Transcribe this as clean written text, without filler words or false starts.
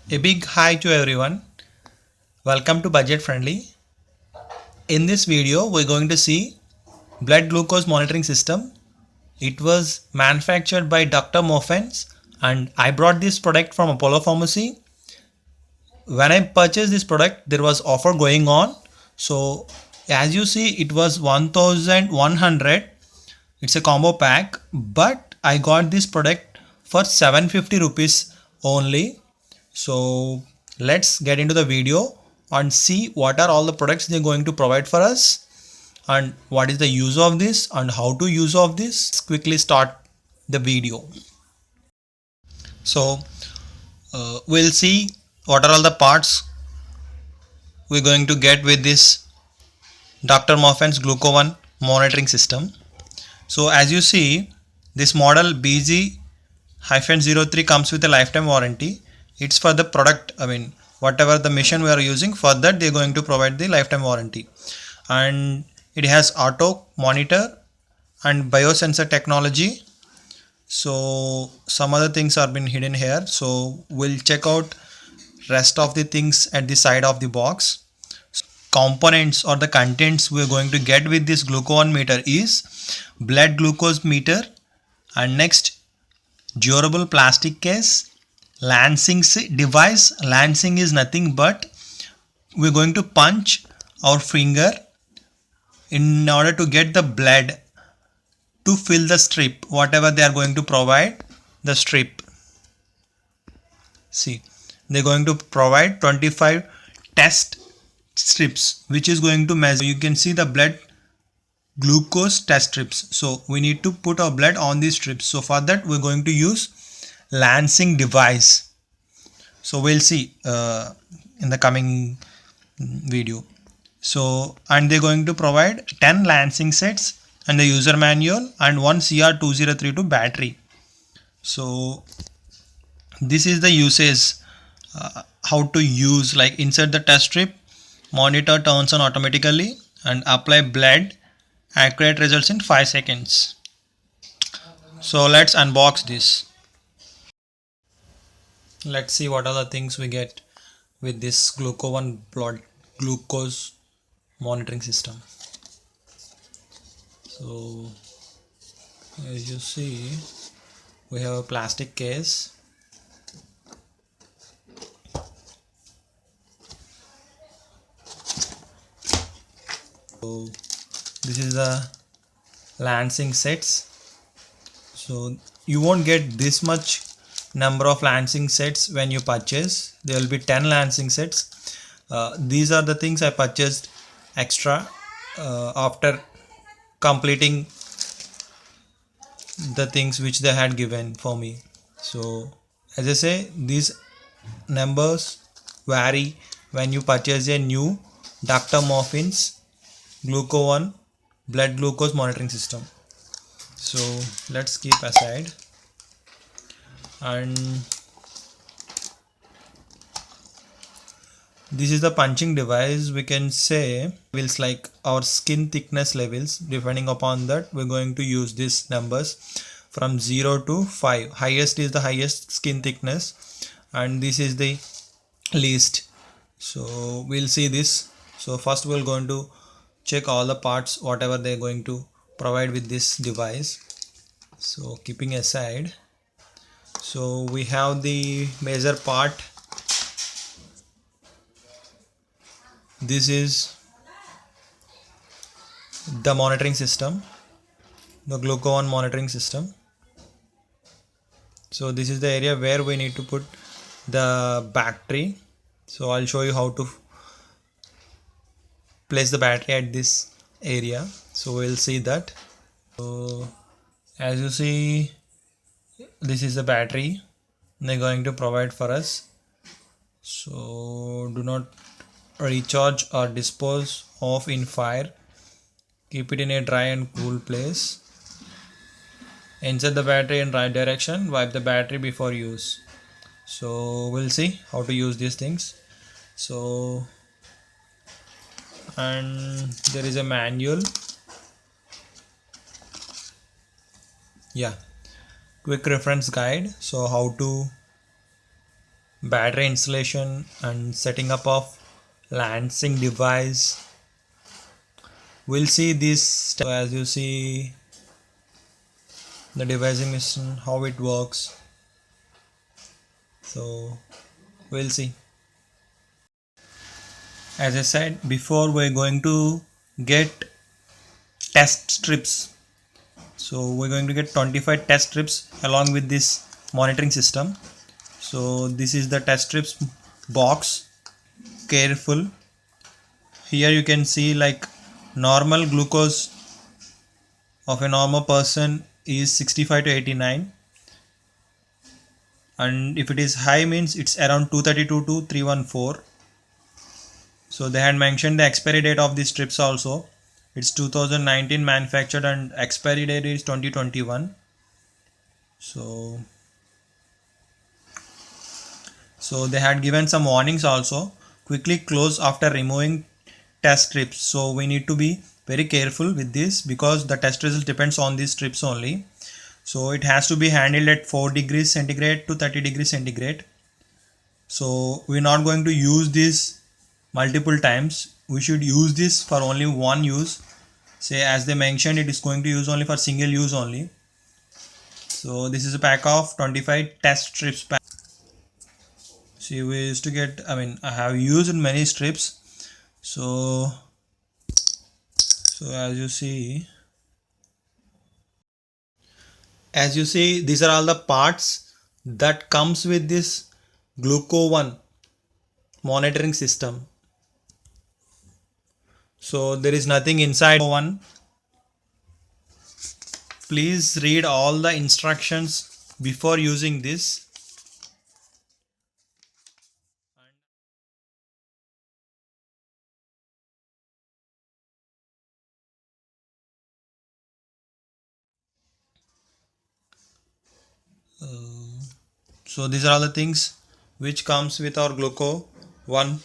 A big hi to everyone. Welcome to Budget Friendly. In this video, we're going to see blood glucose monitoring system. It was manufactured by Dr. Moffens and I brought this product from Apollo Pharmacy. When I purchased this product, there was offer going on. So as you see, it was 1100. It's a combo pack, but I got this product for 750 rupees only. So let's get into the video and see what are all the products they're going to provide for us and what is the use of this and how to use of this. Let's quickly start the video. So we'll see what are all the parts we're going to get with this Dr. Moffin's Gluco-1 monitoring system. So as you see, this model BG-03 comes with a lifetime warranty. It's for the product, whatever the machine we are using, for that they're going to provide the lifetime warranty. And it has auto monitor and biosensor technology. So some other things are been hidden here. So we'll check out rest of the things at the side of the box. Components or the contents we're going to get with this Gluco-1 meter is blood glucose meter, and next durable plastic case, lancing device. Lancing is nothing but we're going to punch our finger in order to get the blood to fill the strip, whatever they are going to provide the strip. See, they're going to provide 25 test strips which is going to measure. You can see the blood glucose test strips. So we need to put our blood on these strips. So for that we're going to use lancing device. So we'll see in the coming video. So and they're going to provide 10 lancing sets and the user manual and one CR2032 battery. So this is the usage, how to use, like insert the test strip, monitor turns on automatically and apply blood. Accurate results in 5 seconds. So let's unbox this. Let's see what are the things we get with this Gluco-1 blood glucose monitoring system. So as you see, we have a plastic case. So this is the lancing sets. So you won't get this much number of lancing sets when you purchase. There will be 10 lancing sets. These are the things I purchased extra after completing the things which they had given for me. So as I say, these numbers vary when you purchase a new Dr. Moffin's Gluco-1 blood glucose monitoring system. So let's keep aside, and this is the punching device. We can say levels like our skin thickness levels. Depending upon that, we're going to use these numbers from 0 to 5. Highest is the highest skin thickness and this is the least. So we'll see this. So first we're going to check all the parts whatever they're going to provide with this device. So keeping aside, so we have the major part. This is the monitoring system, the Gluco-1 monitoring system. So this is the area where we need to put the battery. So I'll show you how to place the battery at this area. So we'll see that. So as you see, this is the battery they're going to provide for us. So do not recharge or dispose of in fire. Keep it in a dry and cool place. Insert the battery in right direction. Wipe the battery before use. So we'll see how to use these things. So, and there is a manual. Yeah, quick reference guide. So how to battery installation and setting up of lancing device. We'll see this. So as you see the devising mission, how it works. So we'll see. As I said before, we're going to get test strips. So we're going to get 25 test strips along with this monitoring system. So this is the test strips box. Careful. Here you can see like normal glucose of a normal person is 65 to 89, and if it is high means it's around 232 to 314. So they had mentioned the expiry date of these strips also. It's 2019 manufactured and expiry date is 2021. So they had given some warnings also. Quickly close after removing test strips. So we need to be very careful with this because the test result depends on these strips only. So it has to be handled at 4 degrees centigrade to 30 degrees centigrade. So we're not going to use this multiple times. We should use this for only one use. Say as they mentioned, it is going to use only for single use only. So this is a pack of 25 test strips pack. See, we used to get, I have used many strips. So as you see, these are all the parts that comes with this Gluco One monitoring system. So there is nothing inside one. Please read all the instructions before using this. So these are all the things which comes with our Gluco One